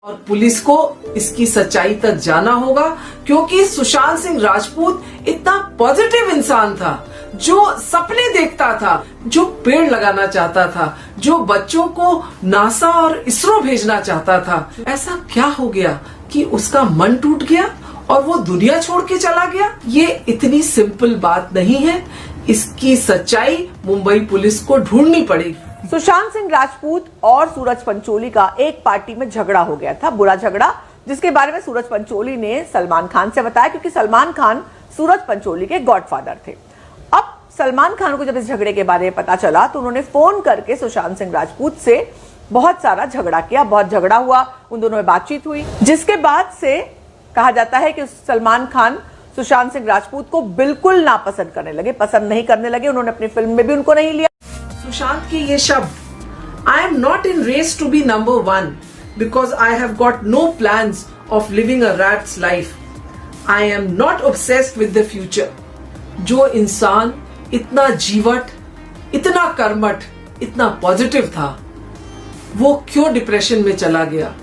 और पुलिस को इसकी सच्चाई तक जाना होगा, क्योंकि सुशांत सिंह राजपूत इतना पॉजिटिव इंसान था, जो सपने देखता था, जो पेड़ लगाना चाहता था, जो बच्चों को नासा और इसरो भेजना चाहता था। ऐसा क्या हो गया कि उसका मन टूट गया और वो दुनिया छोड़ के चला गया? ये इतनी सिंपल बात नहीं है, इसकी सच्चाई मुंबई पुलिस को ढूंढनी पड़ेगी। सुशांत सिंह राजपूत और सूरज पंचोली का एक पार्टी में झगड़ा हो गया था, बुरा झगड़ा, जिसके बारे में सूरज पंचोली ने सलमान खान से बताया, क्योंकि सलमान खान सूरज पंचोली के गॉडफादर थे। अब सलमान खान को जब इस झगड़े के बारे में पता चला तो उन्होंने फोन करके सुशांत सिंह राजपूत से बहुत सारा झगड़ा किया, बहुत झगड़ा हुआ, उन दोनों में बातचीत हुई, जिसके बाद से कहा जाता है कि सलमान खान सुशांत सिंह राजपूत को बिल्कुल नापसंद करने लगे, पसंद नहीं करने लगे। उन्होंने अपनी फिल्म में भी उनको नहीं लिया। सुशांत के ये शब्द, I am not in race to be number 1 because I have got no plans of living a rat's life, I am not obsessed with the future. जो इंसान इतना जीवट, इतना कर्मठ, इतना पॉजिटिव था, वो क्यों डिप्रेशन में चला गया?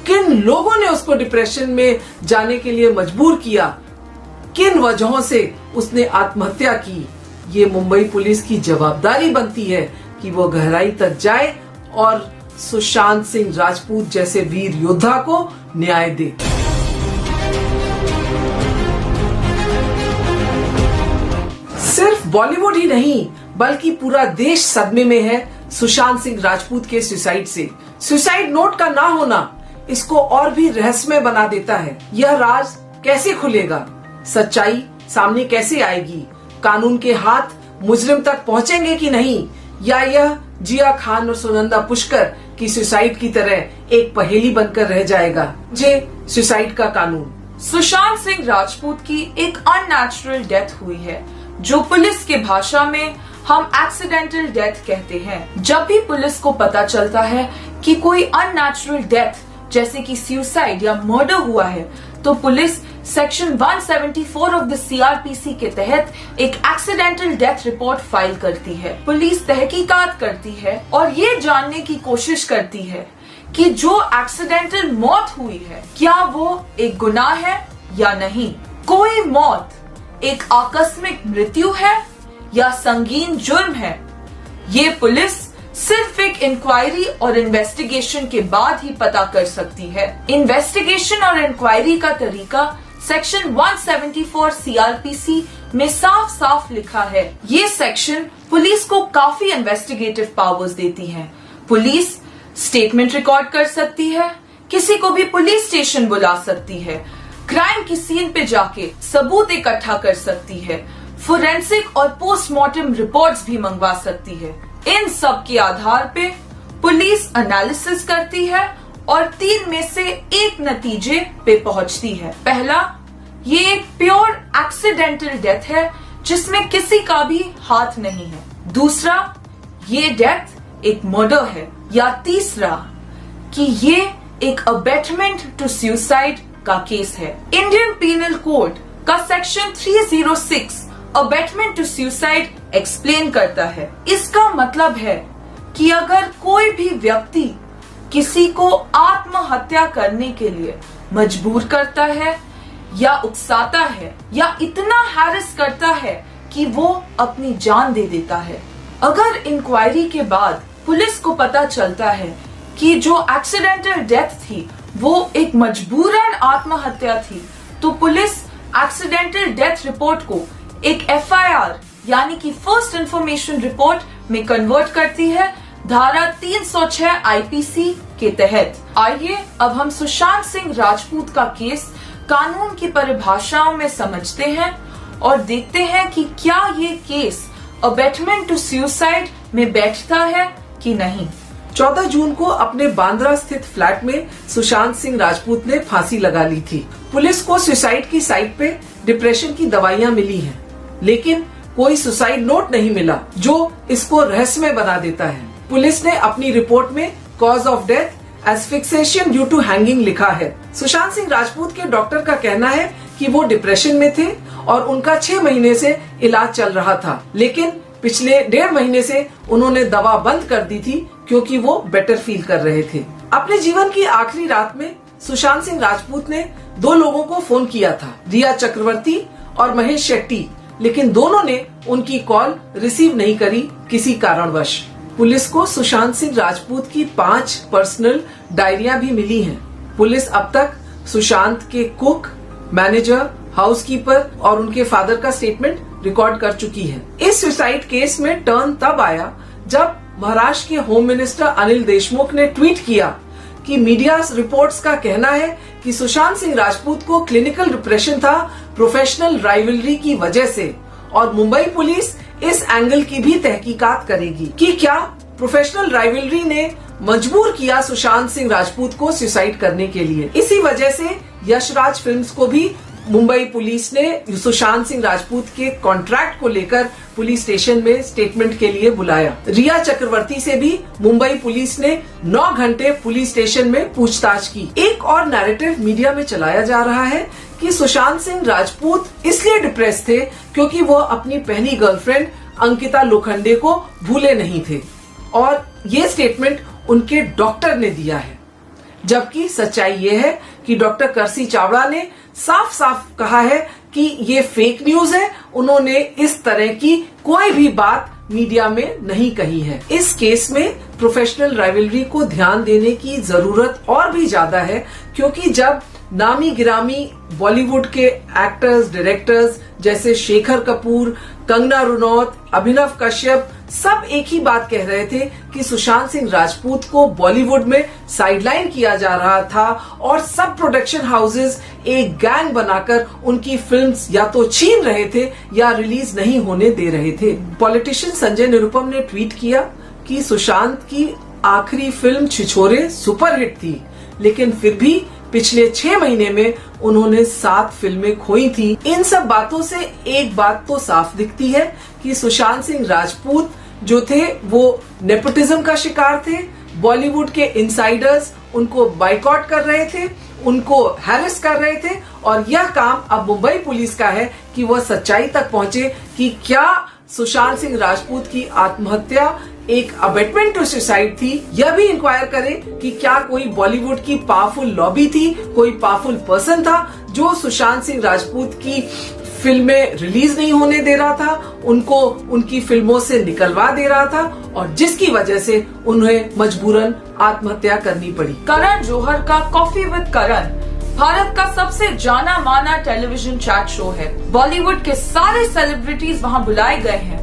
किन लोगों ने उसको डिप्रेशन में जाने के लिए मजबूर किया? किन वजहों से उसने आत्महत्या की? ये मुंबई पुलिस की जवाबदारी बनती है कि वो गहराई तक जाए और सुशांत सिंह राजपूत जैसे वीर योद्धा को न्याय दे। सिर्फ बॉलीवुड ही नहीं बल्कि पूरा देश सदमे में है सुशांत सिंह राजपूत के सुसाइड से। सुसाइड नोट का ना होना इसको और भी रहस्यमय बना देता है। यह राज कैसे खुलेगा? सच्चाई सामने कैसे आएगी? कानून के हाथ मुजरिम तक पहुंचेंगे कि नहीं, या यह जिया खान और सुनंदा पुष्कर की सुसाइड की तरह एक पहेली बनकर रह जाएगा? सुसाइड का कानून। सुशांत सिंह राजपूत की एक अननेचुरल डेथ हुई है, जो पुलिस के भाषा में हम एक्सीडेंटल डेथ कहते हैं। जब भी पुलिस को पता चलता है कि कोई अननेचुरल डेथ जैसे कि सुसाइड या मर्डर हुआ है, तो police section 174 of the CrPC के तहत एक एक्सीडेंटल डेथ रिपोर्ट फाइल करती है। पुलिस तहकीकात करती है और ये जानने की कोशिश करती है कि जो एक्सीडेंटल मौत हुई है, क्या वो एक गुनाह है या नहीं। कोई मौत एक आकस्मिक मृत्यु है या संगीन जुर्म है, ये पुलिस सिर्फ एक इंक्वायरी और इन्वेस्टिगेशन के बाद ही पता कर सकती है। इन्वेस्टिगेशन और इंक्वायरी का तरीका सेक्शन 174 सीआरपीसी में साफ साफ लिखा है। ये सेक्शन पुलिस को काफी इन्वेस्टिगेटिव पावर्स देती है। पुलिस स्टेटमेंट रिकॉर्ड कर सकती है, किसी को भी पुलिस स्टेशन बुला सकती है, क्राइम की सीन पे जाके सबूत इकट्ठा कर सकती है, फोरेंसिक और पोस्टमार्टम रिपोर्ट्स भी मंगवा सकती है। इन सब के आधार पे पुलिस एनालिसिस करती है और 3 में से एक नतीजे पे पहुंचती है। पहला, ये एक प्योर एक्सीडेंटल डेथ है जिसमें किसी का भी हाथ नहीं है। दूसरा, ये डेथ एक मर्डर है। या तीसरा, कि ये एक अबेटमेंट टू सुसाइड का केस है। इंडियन पीनल कोड का section 306 abetment to suicide explain करता है। इसका मतलब है कि अगर कोई भी व्यक्ति किसी को आत्महत्या करने के लिए मजबूर करता है या उकसाता है या इतना हैरेस करता है कि वो अपनी जान दे देता है, अगर इंक्वायरी के बाद पुलिस को पता चलता है कि जो एक्सीडेंटल डेथ थी वो एक मजबूरन आत्महत्या थी, तो पुलिस एक्सीडेंटल डेथ रिपोर्ट को एक FIR यानी कि फर्स्ट इंफॉर्मेशन रिपोर्ट में कन्वर्ट करती है धारा 306 IPC के तहत। आइए अब हम सुशांत सिंह राजपूत का केस कानून की परिभाषाओं में समझते हैं और देखते हैं कि क्या ये केस अबेटमेंट टू सुसाइड में बैठता है कि नहीं। 14 जून को अपने बांद्रा स्थित फ्लैट में सुशांत सिंह राजपूत ने फांसी लगा ली थी। पुलिस को सुसाइड की साइट पे डिप्रेशन की दवाइयां मिली हैं, लेकिन कोई सुसाइड नोट नहीं मिला, जो इसको रहस्यमय बना देता है। पुलिस ने अपनी रिपोर्ट में cause of death asphyxiation due to hanging लिखा है। सुशांत सिंह राजपूत के डॉक्टर का कहना है कि वो डिप्रेशन में थे और उनका 6 महीने से इलाज चल रहा था, लेकिन पिछले 1.5 महीने से उन्होंने दवा बंद कर दी थी क्योंकि वो बेटर फील कर रहे थे। अपने जीवन की आखिरी रात में सुशांत सिंह राजपूत ने 2 लोगों को फोन किया था, रिया चक्रवर्ती और महेश शेट्टी, लेकिन दोनों ने उनकी कॉल रिसीव नहीं करी किसी कारणवश। पुलिस को सुशांत सिंह राजपूत की 5 पर्सनल डायरियां भी मिली हैं। पुलिस अब तक सुशांत के कुक, मैनेजर, हाउसकीपर और उनके फादर का स्टेटमेंट रिकॉर्ड कर चुकी है। इस सुसाइड केस में टर्न तब आया जब महाराष्ट्र के होम मिनिस्टर अनिल देशमुख ने ट्वीट किया कि मीडिया रिपोर्ट्स का कहना है कि सुशांत सिंह राजपूत को क्लिनिकल डिप्रेशन था प्रोफेशनल राइवलरी की वजह से, और मुंबई पुलिस इस एंगल की भी तहकीकात करेगी कि क्या प्रोफेशनल राइवलरी ने मजबूर किया सुशांत सिंह राजपूत को सुसाइड करने के लिए। इसी वजह से यशराज फिल्म्स को भी मुंबई पुलिस ने सुशांत सिंह राजपूत के कॉन्ट्रैक्ट को लेकर पुलिस स्टेशन में स्टेटमेंट के लिए बुलाया। रिया चक्रवर्ती से भी मुंबई पुलिस ने 9 घंटे पुलिस स्टेशन में पूछताछ की। एक और नैरेटिव मीडिया में चलाया जा रहा है कि सुशांत सिंह राजपूत इसलिए डिप्रेस थे क्योंकि वो अपनी पहली गर्लफ्रेंड अंकिता लोखंडे को भूले नहीं थे, और ये स्टेटमेंट उनके डॉक्टर ने दिया है। जबकि सच्चाई ये है कि डॉक्टर करसी चावड़ा ने साफ साफ कहा है कि ये फेक न्यूज है, उन्होंने इस तरह की कोई भी बात मीडिया में नहीं कही है। इस केस में प्रोफेशनल राइवलरी को ध्यान देने की जरूरत और भी ज्यादा है, क्योंकि जब नामी गिरामी बॉलीवुड के एक्टर्स, डायरेक्टर्स जैसे शेखर कपूर, कंगना रनौत, अभिनव कश्यप सब एक ही बात कह रहे थे कि सुशांत सिंह राजपूत को बॉलीवुड में साइडलाइन किया जा रहा था और सब प्रोडक्शन हाउसेस एक गैंग बनाकर उनकी फिल्म्स या तो छीन रहे थे या रिलीज नहीं होने दे रहे थे। पॉलिटिशियन संजय निरुपम ने ट्वीट किया कि सुशांत की आखिरी फिल्म छिछोरे सुपरहिट थी, लेकिन फिर भी पिछले 6 महीने में उन्होंने 7 फिल्में खोई थी। इन सब बातों से एक बात तो साफ दिखती है कि सुशांत सिंह राजपूत जो थे वो नेपोटिज्म का शिकार थे। बॉलीवुड के इनसाइडर्स उनको बाइकॉट कर रहे थे, उनको हैरेस कर रहे थे, और यह काम अब मुंबई पुलिस का है कि वह सच्चाई तक पहुंचे कि क्या सुशांत सिंह राजपूत की आत्महत्या एक अबेटमेंट टू सुसाइड थी। यह भी इंक्वायर करे कि क्या कोई बॉलीवुड की पावरफुल लॉबी थी, कोई पावरफुल पर्सन था जो सुशांत सिंह राजपूत की फिल्में रिलीज नहीं होने दे रहा था, उनको उनकी फिल्मों से निकलवा दे रहा था, और जिसकी वजह से उन्हें मजबूरन आत्महत्या करनी पड़ी। करण जौहर का कॉफी विद करण भारत का सबसे जाना माना टेलीविजन चैट शो है। बॉलीवुड के सारे सेलिब्रिटीज वहां बुलाए गए हैं,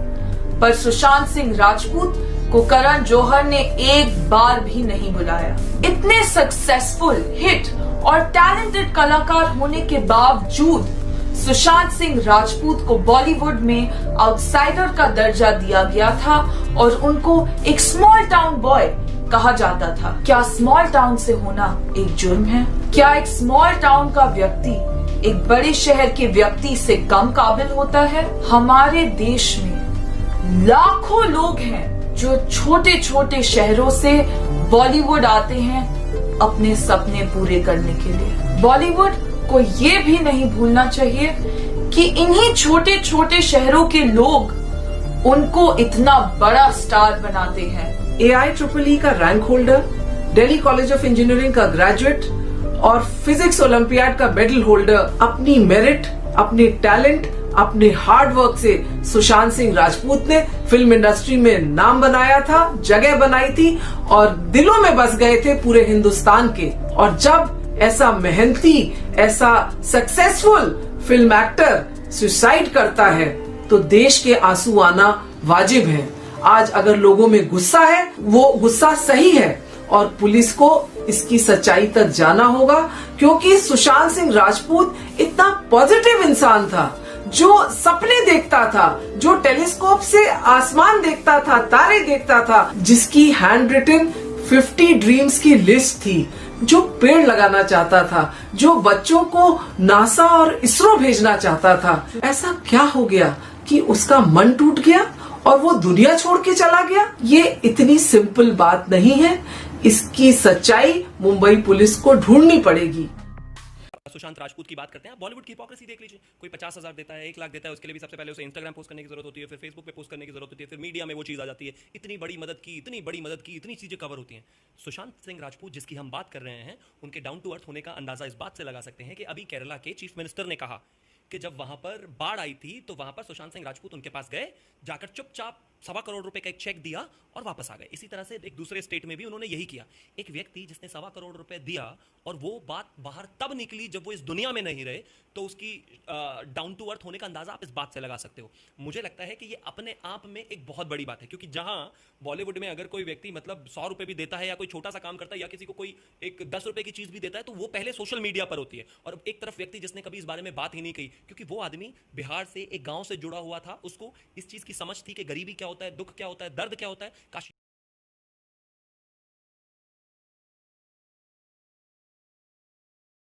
पर सुशांत सिंह राजपूत को करण जौहर ने एक बार भी नहीं बुलाया। इतने सक्सेसफुल, हिट और टैलेंटेड कलाकार होने के बावजूद सुशांत सिंह राजपूत को बॉलीवुड में आउटसाइडर का दर्जा दिया गया था और उनको एक स्मॉल टाउन बॉय कहा जाता था। क्या स्मॉल टाउन से होना एक जुर्म है? क्या एक स्मॉल टाउन का व्यक्ति एक बड़े शहर के व्यक्ति से कम काबिल होता है? हमारे देश में लाखों लोग हैं जो छोटे छोटे शहरों से बॉलीवुड आते हैं अपने सपने पूरे करने के लिए। बॉलीवुड को ये भी नहीं भूलना चाहिए कि इन्हीं छोटे छोटे शहरों के लोग उनको इतना बड़ा स्टार बनाते हैं। AIEEE का rank holder, Delhi college of engineering का ग्रेजुएट और फिजिक्स ओलंपियाड का मेडल होल्डर अपनी मेरिट, अपने टैलेंट, अपने हार्ड वर्क से सुशांत सिंह राजपूत ने फिल्म इंडस्ट्री में नाम बनाया था, जगह बनाई थी और दिलों में बस गए थे पूरे हिंदुस्तान के। और जब ऐसा मेहनती, ऐसा सक्सेसफुल फिल्म एक्टर सुसाइड करता है तो देश के आंसू आना वाजिब है। आज अगर लोगों में गुस्सा है, वो गुस्सा सही है और पुलिस को इसकी सच्चाई तक जाना होगा, क्योंकि सुशांत सिंह राजपूत इतना पॉजिटिव इंसान था, जो सपने देखता था, जो टेलीस्कोप से आसमान देखता था, तारे देखता था, जिसकी हैंड रिटन 50 ड्रीम्स की लिस्ट थी, जो पेड़ लगाना चाहता था, जो बच्चों को नासा और इसरो भेजना चाहता था। ऐसा क्या हो गया कि उसका मन टूट गया और वो दुनिया छोड़ के चला गया? ये इतनी सिंपल बात नहीं है, इसकी सच्चाई मुंबई पुलिस को ढूंढनी पड़ेगी। सुशांत राजपूत की बात करते हैं, आप बॉलीवुड की हिपोक्रेसी देख लीजिए। कोई 50,000 देता है, 1 लाख देता है, उसके लिए भी सबसे पहले उसे इंस्टाग्राम पोस्ट करने की जरूरत होती है, फिर फेसबुक पे पोस्ट करने की जरूरत होती है, फिर मीडिया में वो चीज़ आ जाती है, इतनी बड़ी मदद की, इतनी बड़ी मदद की, इतनी चीज़ें कवर होती हैं। सुशांत सिंह राजपूत जिसकी हम बात कर रहे हैं, उनके डाउन टू अर्थ होने का अंदाजा इस बात से लगा सकते हैं कि अभी केरला के चीफ मिनिस्टर ने कहा कि जब वहां पर बाढ़ आई थी तो वहां पर सुशांत सिंह राजपूत उनके पास गए, जाकर चुपचाप 1.25 करोड़ रुपए का एक चेक दिया और वापस आ गए। इसी तरह से एक दूसरे स्टेट में भी उन्होंने यही किया। एक व्यक्ति जिसने 1.25 करोड़ रुपए दिया और वो बात बाहर तब निकली जब वो इस दुनिया में नहीं रहे, तो उसकी डाउन टू अर्थ होने का अंदाजा आप इस बात से लगा सकते हो। मुझे लगता है कि ये अपने आप में एक बहुत बड़ी बात है, क्योंकि जहां बॉलीवुड में अगर कोई व्यक्ति मतलब 100 रुपए भी देता है या कोई छोटा सा काम करता है या किसी को कोई एक 10 रुपए की चीज भी देता है, तो वो पहले सोशल मीडिया पर होती है। और एक तरफ व्यक्ति जिसने कभी इस बारे में बात ही नहीं कही, क्योंकि वो आदमी बिहार से एक गांव से जुड़ा हुआ था, उसको इस चीज की समझ थी कि गरीबी क्या होता है, दुख क्या होता है, दर्द क्या होता है। काश